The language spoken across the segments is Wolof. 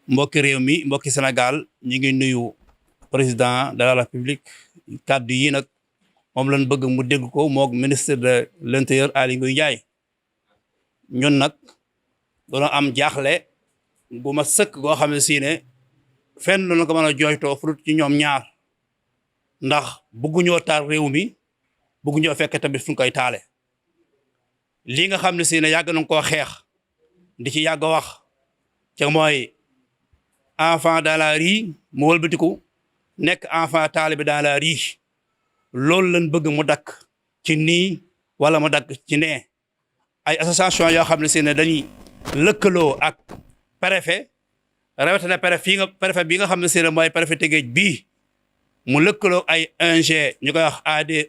mbokki réew mi mbokki Sénégal ñi ngi nuyu président de la République kàddu yi nag moom lañ bëgg mu dégg ko moog ministre de l'intérieur Aly Ngouille Ndiaye ñun nag doona am jaaxle gu ma sëkk goo xam ne si ne fenn la ko mën a jooytoo furut ci ñoom ñaar ndax bëgguñoo taal réew mi bëgguñoo fekk tamit fu ñu koy taale lii nga xam ne si ne yàgg nañ koo xeex di ci yàgg wax ca mooy enfant dans la rue mu wëlbatiku nekk enfant taalibe dans la rue loolu lañ bëgg mu dakk ci nii wala mu dakk ci nee ay association yoo xam ne si ne dañuy lëkkaloo ak préfet rawatina préfet bi nga xam ne si ne mooy préfet Tëngéej bii mu lëkkaloo ay ONG ñu koy wax ADE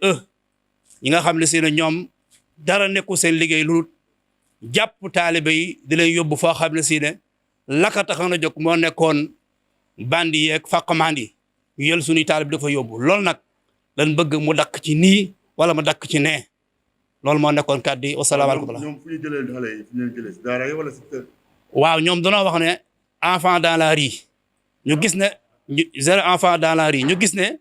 ñi nga xam ne si ne ñoom dara nekku seen liggéey lu jàpp taalibe yi di leen yóbbu foo xam ne si ne laka taxoon a jóg moo nekkoon bandi yeeg fàqamaan yi ñu yël suñuy taalibe dafa yóbbu loolu nag dañ bëgg mu dakk ci nii wala mu dakk ci nee loolu moo nekkoon kàddu yi wasalaamaaleykum. ñoom fu ñu jëlee xale yi fu ñu jëlee si daara yi wala si kër. waaw ñoom dañoo wax ne enfant dans la rue ñu gis ne zéro enfant dans la rue ñu gis ne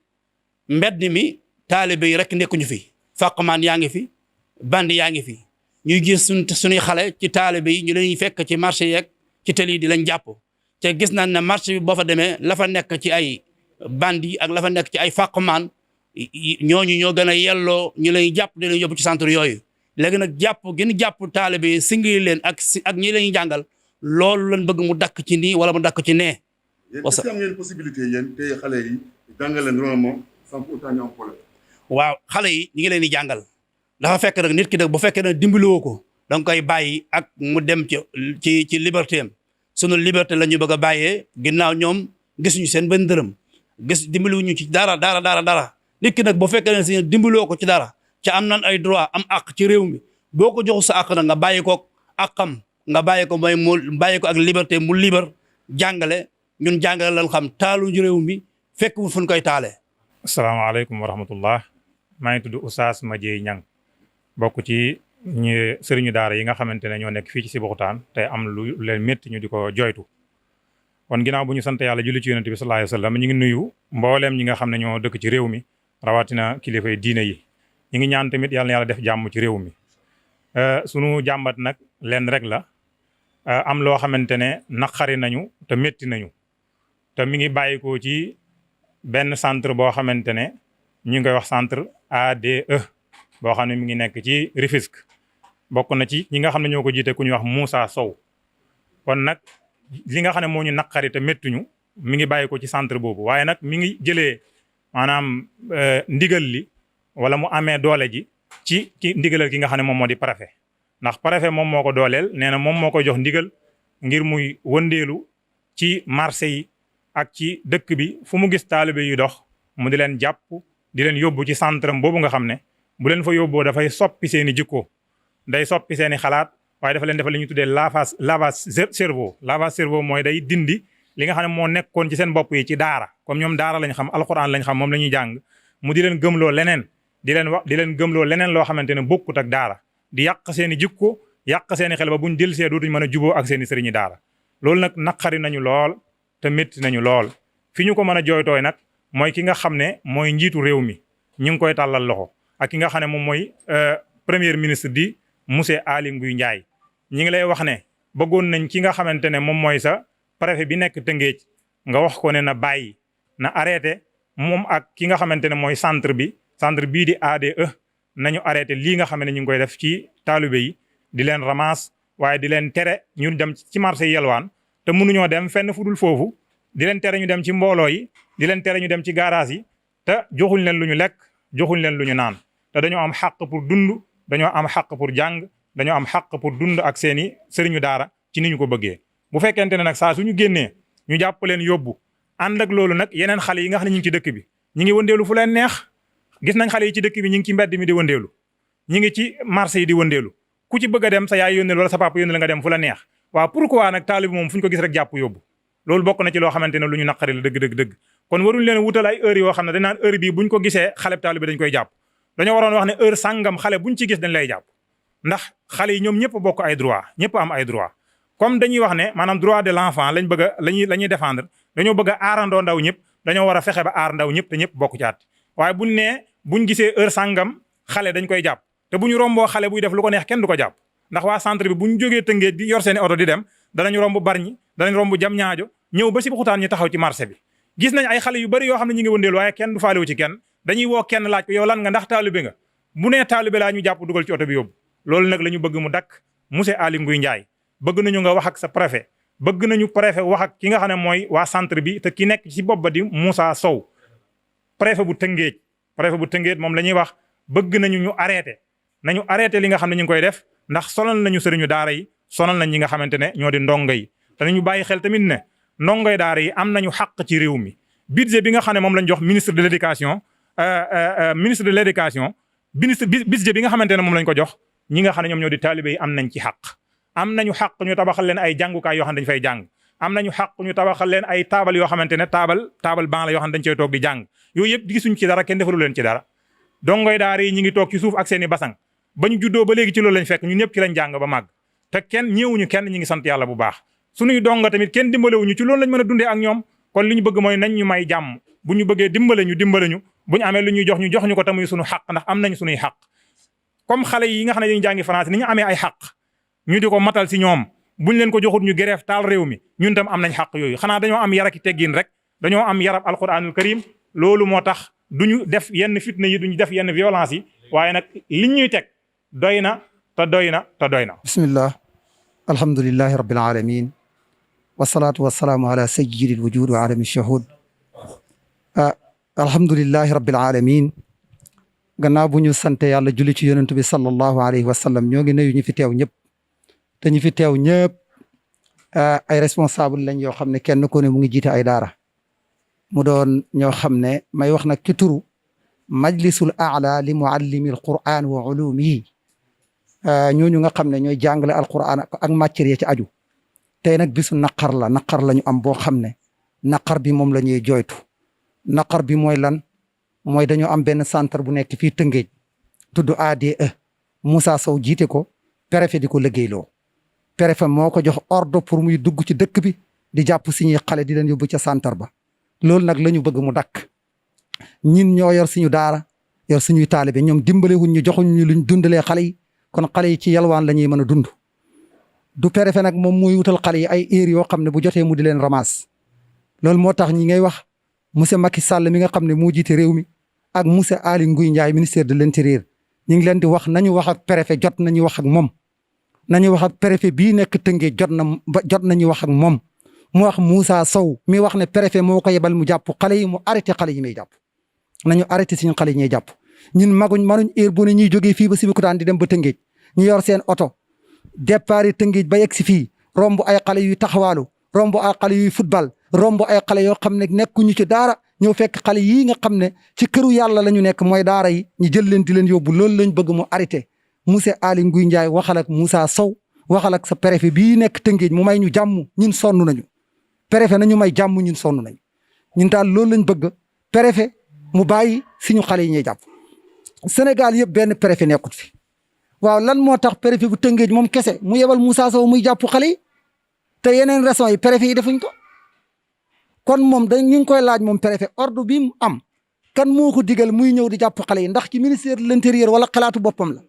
mbedd mi taalibe yi rek nekkuñu fi fàqamaan yaa ngi fi bandi yaa ngi fi ñuy gis suñuy xale ci taalibe yi ñu leen fekk ci marché yeeg ci tëli yi di lañ jàpp te gis nañ ne marché bi boo fa demee la fa nekk ci ay bandi ak la fa nekk ci ay fàqamaan ñooñu ñoo gën a yelloo ñu lay jàpp di leen yóbbu ci centre yooyu léegi nag jàpp gën jàpp taalibe yi singi leen ak ñi lañuy jàngal loolu lañ bëgg mu dakk ci nii wala mu dakk ci nee. yéen est-ce que am ngeen possibilité yéen tey xale yi jàngal leen normalement sans pour autant ñu am problème. waaw xale yi ñu ngi leen di jàngal dafa fekk nag nit ki nag bu fekkee ne dimbaliwoo ko da nga koy bàyyi ak mu dem ci liberté am sunu liberté la ñu bëgg a bàyyee ginnaaw ñoom gisuñu seen benn dërëm dimbaliwuñu ci dara nit ki nag bu fekkee ne si dimbaloo ko ci dara ca am nan ay droit am àq ci réew mi boo ko joxu sa àq nag nga bàyyi ko àqam nga bàyyi ko mooy mu bàyyi ko ak liberté mu libre jàngale ñun jàngale lan xam taalu réew mi fekk fu ñu koy taalee. asalaamaaleykum wa rahmatullah maa ngi tudd Oustaz Madieye Niang bokk ci ñu sëriñu daara yi nga xamante ne ñoo nekk fii ci Sébikotane te am lu leen métti ñu di ko joytu kon ginnaaw bu ñu sant yàlla julli ci yonent bi sallallahu alayhi wa sallam ñu ngi nuyu mbooleem ñi nga xam ne ñoo dëkk ci réew mi rawatina kilifay diine yi ñu ngi ñaan tamit yàlla na yàlla def jàmm ci réew mi sunu jàmbat nag leen rek la am loo xamante ne naqari nañu te métti nañu te mi ngi bàyyikoo ci benn centre boo xamante ne ñu ngi koy wax centre ADE boo xam ne mi ngi nekk ci Rufisque bokk na ci ñi nga xam ne ñoo ko jiite ku ñuy wax Moussa Sow kon nag li nga xam ne moo ñu naqari te méttuñu mi ngi bàyyikoo ci centre boobu waaye nag mi ngi jëlee maanaam ndigal li wala mu amee doole ji ci ndigalal ki nga xam ne moom moo di préfet ndax préfet moom moo ko dooleel nee na moom moo koy jox ndigal ngir muy wëndeelu ci marché yi ak ci dëkk bi fu mu gis taalibe yu dox mu di leen jàpp di leen yóbbu ci centre am boobu nga xam ne bu leen fa yóbboo dafay soppi seen i jikko day soppi seen i xalaat waaye dafa leen defal li ñu tuddee lavage cerveau mooy day dindi li nga xam ne moo nekkoon ci seen bopp yi ci daara comme ñoom daara lañ xam alxuraan lañ xam moom la ñuy jàng mu di leen gëmloo leneen di leen gëmloo leneen loo xamante ne bokkut ak daara di yàq seen i jikko yàq seen i xel ba buñ dellusee dootuñ mën a juboo ak seen i sëriñi daara loolu nag naqari nañu lool te métti nañu lool fi ñu ko mën a jooytooy nag mooy ki nga xam ne mooy njiitu réew mi ñu ngi koy tàllal loxo ak ki nga xam ne moom mooy premier ministre di monsieur Aly Ngouille Ndiaye ñi ngi lay wax ne bëggoon nañ ki nga xamante ne moom mooy sa préfet bi nekk Tëngéej nga wax ko ne na bàyyi na arrêté moom ak ki nga xamante ne mooy centre bii di ADE nañu arrêté lii nga xam ne ñu ngi koy def ci taalibe yi di leen ramasse waaye di leen tere ñu dem ci marché yelwaan te mënuñoo dem fenn fu dul foofu di leen tere ñu dem ci mbooloo yi di leen tere ñu dem ci garage yi te joxuñ leen lu ñu lekk joxuñ leen lu ñu naan te dañoo am xàq pour dund dañoo am xàq pour jàng dañoo am xàq pour dund ak seeni sëriñu daara ci ni ñu ko bëggee bu fekkente ne nag saa suñu génnee ñu jàpp leen yóbbu ànd ak loolu nag yeneen xale yi nga xam ne ñu ngi ci dëkk bi ñi ngi wëndeelu fu leen neex gis nañ xale yi ci dëkk bi ñi ngi ci mbedd mi di wëndeelu ñi ngi ci marché yi di wëndeelu ku ci bëgg a dem sa yaay yónneel wala sa papa yónneel nga dem fu la neex waaw pourquoi nag taalib moom fu ñu ko gis rek jàpp yóbbu loolu bokk na ci loo xamante ne lu ñu naqari la dëgg kon waruñ leen wutal ay heure yoo xam ne dañ naan heure bii buñ ko gisee xale taalib bi dañ koy jàpp dañoo waroon wax ne heure sàngam xale buñ ci gis dañ lay jàpp ndax xale yi ñoom ñëpp bokk ay droit ñëpp am ay droit comme dañuy wax ne maanaam droit de l'enfant lañ bëgg a la ñuy défendre dañoo bëgg a aarandoo ndaw ñëpp dañoo war a fexe ba aar ndaw ñëpp te ñëpp bokk ci at waaye buñ gisee heure sàngam xale dañ koy jàpp te bu ñu romboo xale buy def lu ko neex kenn du ko jàpp ndax waa centre bi bu ñu jógee Tëngéej di yor seeni oto di dem danañ romb Bargny danañ romb Diamniadio ñëw ba Sébikotane ñu taxaw ci marché bi gis nañ ay xale yu bari yoo xam ne ñu ngi wëndeel waaye kenn du faalewu ci kenn dañuy woo kenn laaj ko yow lan nga ndax taalibe nga bu nee taalibe laa ñu jàpp dugal ci oto bi yóbbu loolu nag la ñu bëgg mu dakk monsieur Aly Ngouille Ndiaye bëgg nañu nga wax ak sa préfet bëgg nañu préfet wax ak ki nga xam ne mooy waa centre bi te ki nekk ci bopp ba di Moussa Sow préfet bu Tëngéej moom la ñuy wax bëgg nañu ñu arrêté li nga xam ne ñu ngi koy def ndax sonal nañu sëriñu daara yi sonal nañ ñi nga xamante ne ñoo di ndongo yi te nañu bàyyi xel tamit ne ndongoy daara yi am nañu xàq ci réew mi budget bi nga xam ne moom lañ jox ministre de l'éducation budget bi nga xamante ne moom lañ ko jox ñi nga xam ne ñoom ñoo di taalibe yi am nañ ci xàq am nañu xàq ñu tabaxal leen ay jàngukaay yoo xam ne dañu fay jàng am nañu xàq ñu tabaxal leen ay taabal yoo xamante ne taabal banc la yoo xam ne dañ cey toog di jàng yooyu yëpp gisuñ ci dara kenn defalu leen ci dara dongoy daara yi ñi ngi toog ci suuf ak seeni basang ba ñu juddoo ba léegi ci loolu lañ fekk ñun ñëpp ci lañ jàng ba màgg te kenn ñëwuñu kenn ñi ngi sant yàlla bu baax suñuy donga tamit kenn dimbalewuñu ci loolu lañ mën a dundee ak ñoom kon li ñu bëgg mooy nañ ñu may jàmm bu ñu bëggee dimbale ñu bu ñu amee lu ñuy jox ñu ko tamuy suñu xaq ndax am nañ suñuy xaq comme xale yi nga xam ne dañuy jàngi français ni ñu amee ay xaq ñu di ko matal si ñoom buñ leen ko joxut ñu grève taal réew mi ñun tam am nañ xaq yooyu xanaa dañoo am yaraki teggin rek dañoo am yarab alquranul karim loolu moo tax duñu def yenn fitna yi duñu def yenn violence yi waaye nag liñ ñuy teg doy na te doy na te doy na bismillah alhamdulillahi rabbil alamin wasalaatu wasalaamu ala sayyidil wujud wa alami shahud alhamdulillahi rabbil alamin gannaaw bu ñu sante yàlla julli ci yonent bi sallallahu alayhi wa sallam ñoo ngi nuyu ñu fi teew ñëpp te ñu fi teew ñëpp ay responsable lañ yoo xam ne kenn ku ne mu ngi jiite ay daara mu doon ñoo xam ne may wax nag ci turu majlisul aala li muallimi alquran wa ulumihi ñooñu nga xam ne ñooy jàngale alquran ak matière yi ci aju tey nag bisu naqar la ñu am boo xam ne naqar bi moom la ñuy jooytu naqar bi mooy lan mooy dañoo am benn centre bu nekk fii Tëngéej tudd ADE Moussa Sow jiite ko préfet di ko liggéeyloo préfet moo ko jox ordre pour muy dugg ci dëkk bi di jàpp suñuy xale di leen yóbbu ca centre ba loolu nag la ñu bëgg mu dakk ñin ñoo yor suñu daara yor suñuy taalibe ñoom dimbalewuñ ñu joxuñ ñu luñ dundalee xale yi kon xale yi ci yalwaan la ñuy mën a dund du préfet nag moom muy wutal xale yi ay heures yoo xam ne bu jotee mu di leen ramas loolu moo tax ñi ngay wax monsieur Macky Sall mi nga xam ne moo jiite réew mi ak monsieur Aly Ngouille Ndiaye ministère de l'intérieur ñu ngi leen di wax nañu wax ak préfet jot nañu wax ak moom nañu wax ak préfet bii nekk Tëngéej jot nañu wax ak moom mu wax Moussa Sow mi wax ne préfet moo ko yebal mu jàpp xale yi mu arrêté xale yi may jàpp nañu arrêté suñu xale yi ñuy jàpp ñun manuñ heure bu ne ñuy jógee fii ba Sébikotane di dem ba Tëngéej ñu yor seen oto départ Tëngéej ba yegg si fii romb ay xale yuy taxawaalu romb ay xale yuy football romb ay xale yoo xam ne nekkuñu ci daara ñëw fekk xale yii nga xam ne ci këru yàlla la ñu nekk mooy daara yi ñu jël leen di leen yóbbu loolu lañ bëgg mu arrêté monsieur Aly Ngouille Ndiaye waxal ak Moussa Sow waxal ak sa préfet bii nekk Tëngéej mu may ñu jàmm ñun sonn nañu préfet nañu may jàmm ñun sonn nañu ñun daal loolu lañ bëgg préfet mu bàyyi suñu xale yi ñuy jàpp Sénégal yëpp benn préfet nekkut fi waaw lan moo tax préfet bu Tëngéej moom kese mu yebal Moussa Sow muy jàpp xale yi te yeneen régions yi préfet yi defuñ ko kon moom ñu ngi koy laaj moom préfet ordre bi mu am kan moo ko digal muy ñëw di jàpp xale yi ndax ci ministère de l'intérieur wala xalaatu boppam la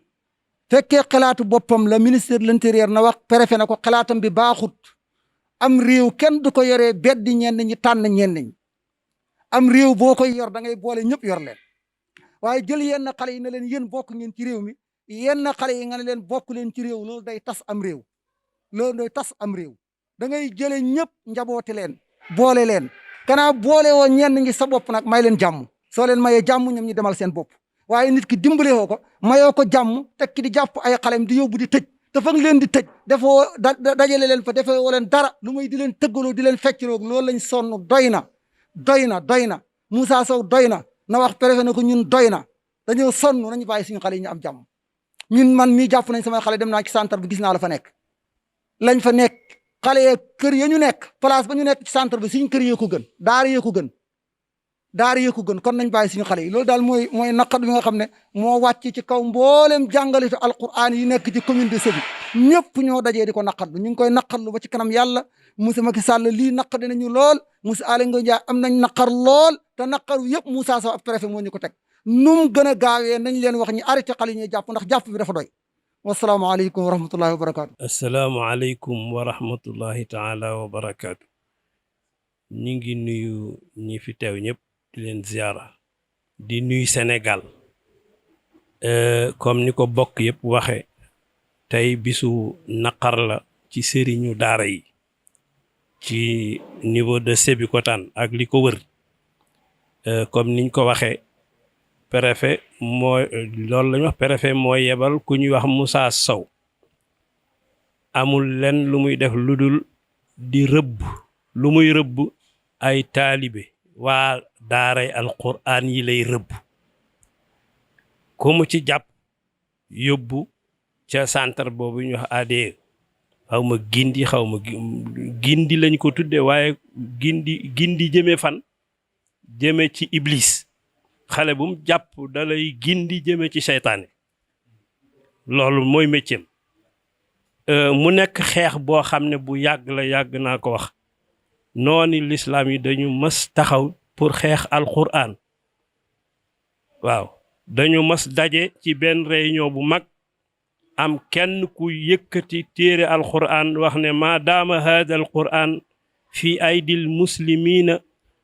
fekkee xalaatu boppam la ministère de l'intérieur na wax préfet na ko xalaatam bi baaxut am réew kenn du ko yoree beddi ñenn ñi tànn ñenn ñi am réew boo koy yor da ngay boole ñëpp yor leen waaye jël yenn xale yi ne leen yéen bokk ngeen ci réew mi yenn xale yi nga ne leen bokk leen ci réew loolu day tas am réew loolu day tas am réew da ngay jëlee ñëpp njaboote leen boole leen kanaa boole woo ñenn ngi sa bopp nag may leen jàmm soo leen mayee jàmm ñoom ñu demal seen bopp waaye nit ki dimbale woo ko mayoo ko jàmm tekki di jàpp ay xalem di yóbbu di tëj te fa nga leen di tëj defoo dajale leen fa defee woo leen dara lu muy di leen tëggaloo di leen feccloo loolu lañ sonn doy na Moussa Sow doy na wax préfet na ko ñun doy na dañoo sonn nañu bàyyi suñu xale yi ñu am jàmm ñun man mii jàpp nañ sama xale dem naa ci centre bi gis naa la fa nekk lañ fa nekk xale yee kër ya ñu nekk place ba ñu nekk ci centre bi suñ kër yee ko gën daara yee ko gën daara yee ko gën kon nañ bàyyi suñu xale yi loolu daal mooy naqar bi nga xam ne moo wàcc ci kaw mboolem jàngalitu alquran yi nekk ci commune de Sébi ñëpp ñoo dajee di ko naqarlu ñu ngi koy naqarlu ba ci kanam yàlla monsieur Macky Sall lii naqar dinañu lool monsieur Aly Ngouille Ndiaye am nañ naqar lool te naqaru yëpp Moussa Sow ab préfet moo ñu ko teg nu mu gën a gaawee nañ leen wax ñu arrêté xale yi ñuy jàpp ndax jàpp bi dafa doy wasalaamaaleykum wa rahmatullahi wa barakaatu. asalaamaaleykum wa rahmatullahi taala wa barakaatu. ñi ngi nuyu ñi fi teew ñëpp di leen ziara di nuyu Sénégal comme ni ko bokk yëpp waxe tey bisu naqar la ci sëriñu daara yi ci niveau de Sébikotane ak li ko wër comme niñ ko waxe préfet mooy loolu la ñu wax préfet mooy yebal ku ñuy wax Moussa Sow amul len lu muy def lu dul di rëbb lu muy rëbb ay taalibe waa daaray alquran yi lay rëbb ku mu ci jàpp yóbbu ca centre boobu ñu wax ADE xaw ma gindi lañ ko tudde waaye gindi jëme fan jëme ci iblis xale bu mu jàpp dalay gindi jëme ci seytaane loolu mooy métier mu nekk xeex boo xam ne bu yàgg la yàgg naa ko wax nooni lislaam yi dañu mës taxaw pour xeex alquran waaw dañu mës daje ci benn réunion bu mag am kenn ku yëkkati téere alquran wax ne ma daama hada alquran fi aydil muslimina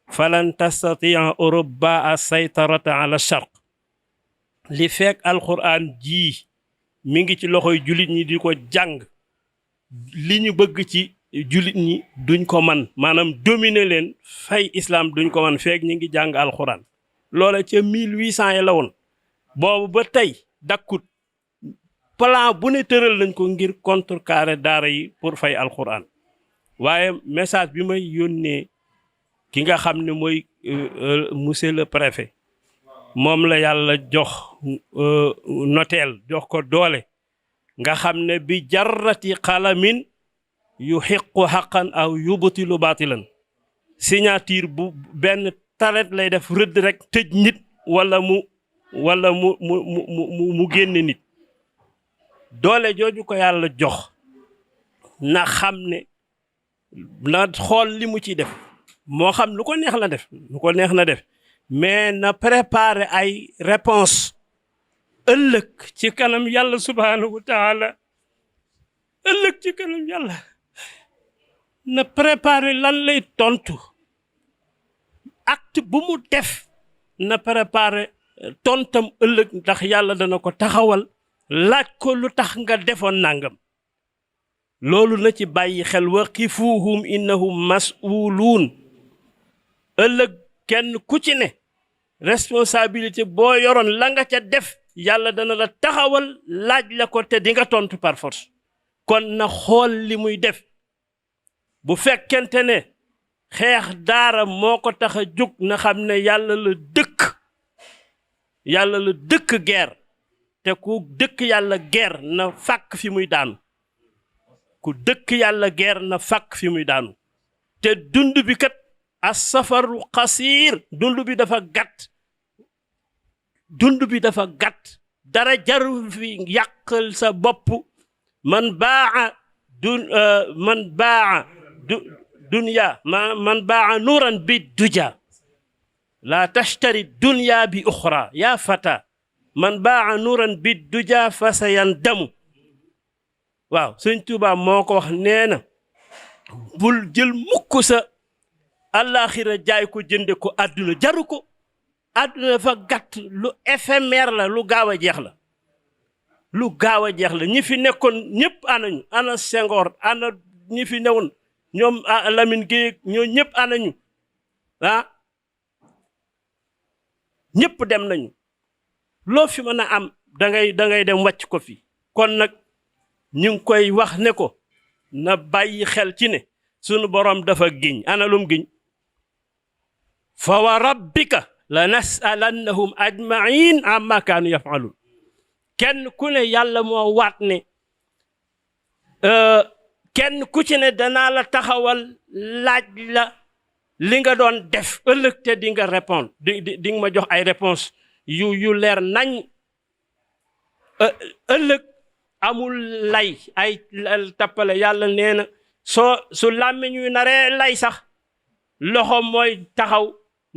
falan tastatia Europa a saytarata ala sharq li fekk alquran ji mi ngi ci loxoy julit ñi di ko jàng li ñu bëgg ci julit ñi duñ ko man maanaam dominer leen fay islam duñ ko man fekk ñi ngi jàng alquran loola ca 1800 yi la woon boobu ba tey dakkut plan bu ne tëral nañ ko ngir contrecarrer daara yi pour fay alquran waaye message bi may yónnee ki nga xam ne mooy monsieur le préfet moom la yàlla jox noteel jox ko doole nga xam ne bi jarrati xalamin yu xiqu xaqan aw yubtilu baatilan signature bu benn taret lay def rëdd rek tëj nit wala mu génne nit doole jooju ko yàlla jox na xam ne na xool li mu ci def moo xam lu ko neex la def lu ko neex na def mais na préparer ay réponse ëllëg ci kanam yàlla subhanahu wa taala ëllëg ci kanam yàlla na préparer lan lay tontu acte bu mu def na préparer tontam ëllëg ndax yàlla dana ko taxawal laaj ko lu tax nga defoon nangam loolu na ci bàyyi xel waqifuhum innahum mas'uluun ëllëg kenn ku ci ne responsabilité boo yoroon la nga ca def yàlla dana la taxawal laaj la ko te di nga tontu par force kon na xool li muy def bu fekkente ne xeex daara moo ko tax a jóg na xam ne yàlla la dëkk guerre te ku dëkk yàlla guerre na fàkk fi muy daanu ku dëkk yàlla guerre na fàkk fi muy daanu te dund bi kat as-safaru qasiir dund bi dafa gàtt dara jaru fi yàqal sa bopp man baa nuuran bi duja la tashtari dunya bi uxra ya fata man baa nuuran bi duja fa sa yandamu waaw Sëñ Tuubaa moo ko wax nee na bul jël mukk sa àllaaxira jaay ko jënde ko àdduna jaru ko àdduna dafa gàtt lu éphémère la lu gaaw a jeex la ñi fi nekkoon ñëpp anañu ana Senghor ana ñi fi newoon ñoom Lamine Gueye ñoo ñëpp anañu ñëpp dem nañu loo fi mën a am da ngay dem wàcc ko fi kon nag ñu ngi koy wax ne ko na bàyyi xel ci ne sunu borom dafa giñ ana lum giñ fa wa rabbika la nasalannahum ajmain amma kaanu yafalun kenn ku ne yàlla moo waat ne kenn ku ci ne danaa la taxawal laaj la li nga doon def ëllëg te di nga répondre di nga ma jox ay réponse yu leer nañ ëllëg amul lay ay tappale yàlla nee na su làmmiñ yu naree lay sax loxo mooy taxaw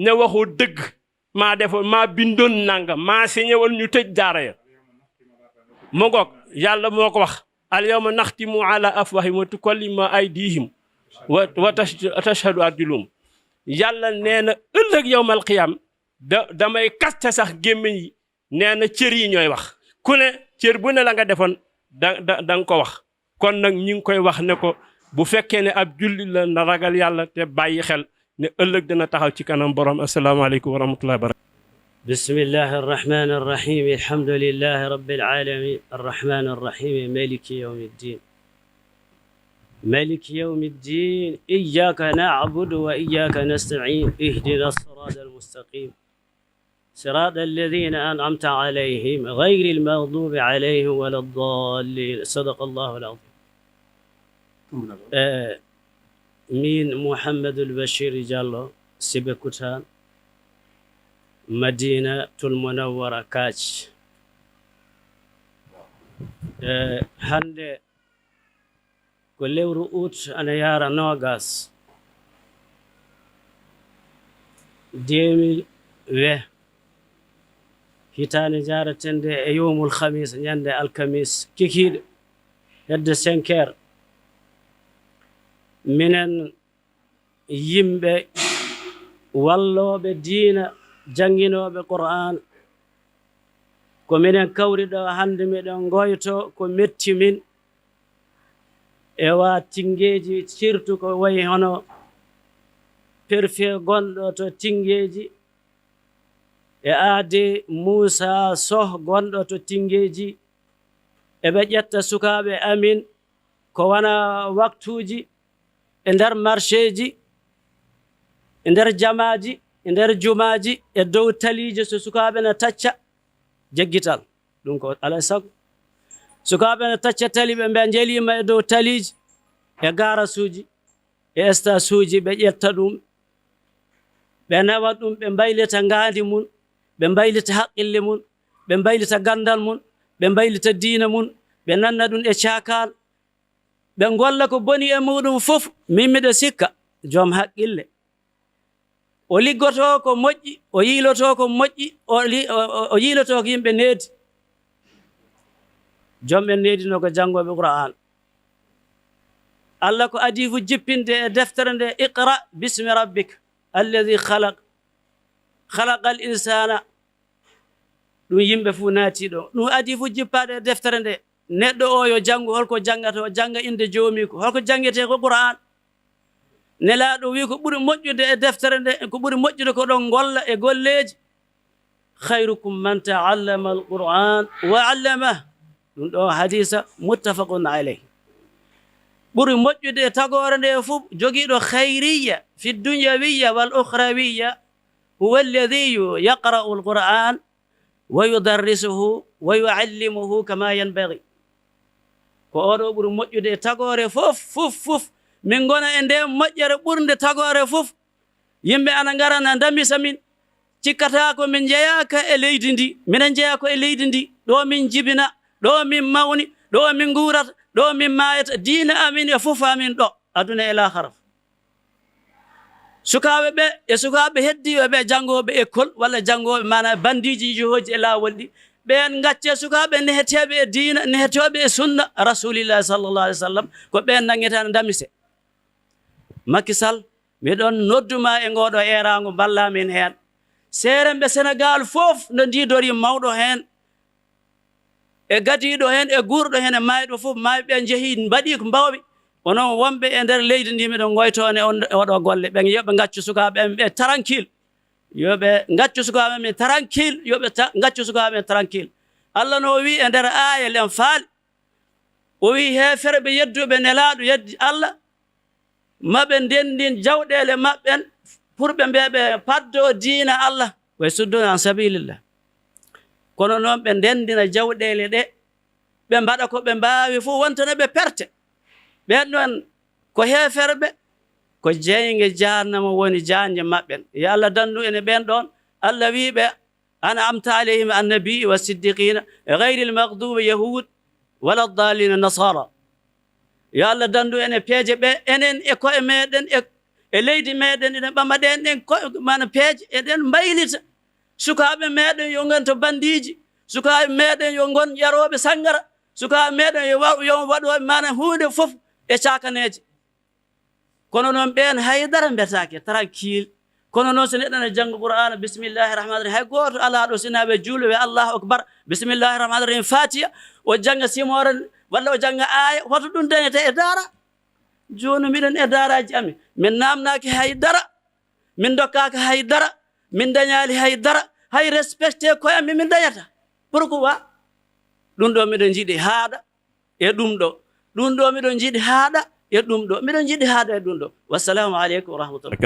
ne waxu dëgg maa defoon maa bindoon nanga maa siñewal ñu tëj daara ya mu ngoog yàlla moo ko wax al yawma naxtimu ala afwahim wa tukallimuna aydihim wa tashhadu arjuluhum yàlla nee na ëllëg yawmal qiyaam damay kaste sax gémmiñ yi nee na cër yi ñooy wax ku ne cër bu ne la nga defoon da nga ko wax kon nag ñi ngi koy wax ne ko bu fekkee ne ab julli la na ragal yàlla te bàyyi xel ne ëllëg dina taxaw ci kanam borom asalaamaaleykum wa rahmatullahi wa barakatuh bismillahi arrahmani arrahim alhamdulillahi rabbil alamin arrahmani arrahim maliki yawmi ddin مالك يوم الدين إياك نعبد وإياك نستعين اهدنا الصراط المستقيم صراط الذين أنعمت عليهم غير المغضوب عليهم ولا الضالين صدق الله العظيم من محمد البشير جالو سيبكوتان مدينة المنورة كاج هند ko lewru août ana yara nogas 2020 hitande jaratende e yowmul khamis ñande alkamis kikiɗe hedde 5 heures minen yimɓe walloɓe diina janginoɓe qur'an ko minen kawri ɗo hande miɗen goyto ko metti min e wa tingeji surtout ko wayi hono perfe gonɗo to tingeji e aade Moussa Sow gonɗo to tingeji eɓe ƴetta sukaɓe amin ko wana waktuji e nder marché ji e nder jamaji e nder jumaji e dow taliji so sukaɓe na tacca jeggital ɗum ko alay sago sukaɓe ne tacca tali ɓe jelima e dow taliji e garasuji e station-uji ɓe ƴetta ɗum ɓe nawa ɗum ɓe mbaylita ngandi mun ɓe mbaylita haqqille mun ɓe mbaylita gandal mun ɓe mbaylita diina mun ɓe nanna ɗum e cakal ɓe golla ko boni e muɗum fof min miɗo sikka joom haqqille o liggoto ko moƴƴi o yiiloto ko moƴƴi o yiiloto ko yimɓe needi jomɓe needino ko janngoɓe qur'an allah ko adi fu jippinde e deftere nde iqra bismi rabbik alladi khalaqa al insana ɗum yimɓe fuu naati ɗo ɗum adi fu jippade e deftere nde neɗɗo o yo janngu holko jangata o janga inde joomi ko holko jangete ko qur'an nelaɗo wi ko ɓuri moƴƴude e deftere nde ko ɓuri moƴƴude ko ɗon golla e golleji khayrukum man ta'allama al qur'an wa 'allamah ɗum ɗo hadisa muttafaqun alayh ɓuri moƴƴude e tagore nde fof jogiiɗo khayriya fi dunyawiya wal ukhrawiya huwa alladi yaqra'u alquran wa yudarrisuhu wa yuallimuhu kama yanbaghi ko oɗo ɓuri moƴƴude e tagore fof min gona e nde moƴƴere ɓurde tagore fof yimɓe ana ngara na damisa min cikkata ko min jeeyaka e leydi ndi minen jeeya ko e leydi ndi ɗo min jibina ɗo min mawni ɗo min guurata ɗo min mayata diina amin e fof amin ɗo aduna e lahara sukaɓe ɓe e sukaɓe heddiɓe ɓe janngoɓe école walla janngoɓe mana bandiji jihoji e lawol ɗi ɓen gacce sukaɓe neheteɓe e diina nehetoɓe e sunna rasulillahi sallallahu alih w sallam ko ɓen nangguetano damise Macky Sall miɗon nodduma e ngoɗo erago ballamin hen seeremɓe Sénégal fof no ndidori mawɗo hen e gadiɗo hen e guurɗo hen e mayɗo fof mayɓe jeehi mbaɗi ko mbawɓe onon wonɓe e nder leydi ndi miɗon goytone oɗo golle ɓe yoɓe gaccu sukaɓe ɓe tranquille yoɓe gaccu sukaɓe men tranquille yoɓe gaccu sukaɓe men tranquille Allah no wi e nder aya len faali o wi hefere ɓe yedduɓe nelaɗo yeddi Allah maɓe ndendin jawɗele maɓɓen pour ɓe mbeɓe paddo diina Allah way sudduna an sabilillah kono noon ɓe ndendina jawɗele ɗe ɓe mbaɗa ko ɓe mbawi fof wontana ɓe perte ɓen ɗon ko heferɓe ko jeyge jahannama woni janje maɓɓen yo Allah dandu ene ɓen ɗon Allah wiɓe an'amta alayhim annabii wa siddiqina gayri almagdubi yahud wala dalina nasara yo Allah dandu ene peeje ɓe enen e koye meɗen e leydi meɗen ene ɓama ɗen ɗen mana peeje eɗen mbaylita sukaɓe meɗen yo gonto bandiji sukaɓe meɗen yo gon ƴaroɓe sangara sukaɓe meɗen yo waɗoɓe mana hunde fof e cakaneje kono noon ɓen haydara mbetake tranquille kono noon so neɗɗo ne jangga qur'ana bisimillahi rahmani rahim hay goto ala ɗo sinaɓe juulo wi allahu akbar bisimillahi rahmani rahim fatiha o jangga simora walla o jangga aya hoto ɗum dañete e daara joni miɗen e daaraji amin min namnaki haydara min dokkaka haydara min dañali haydara hay respecté koye amin min dañata pourquoi ɗum ɗo miɗen jiiɗi haaɗa e ɗum ɗo ɗum ɗo miɗen jiiɗi haaɗa e ɗum ɗo miɗen jiiɗi haaɗa e ɗum ɗo wassalamu aleykum wa rahmatullah.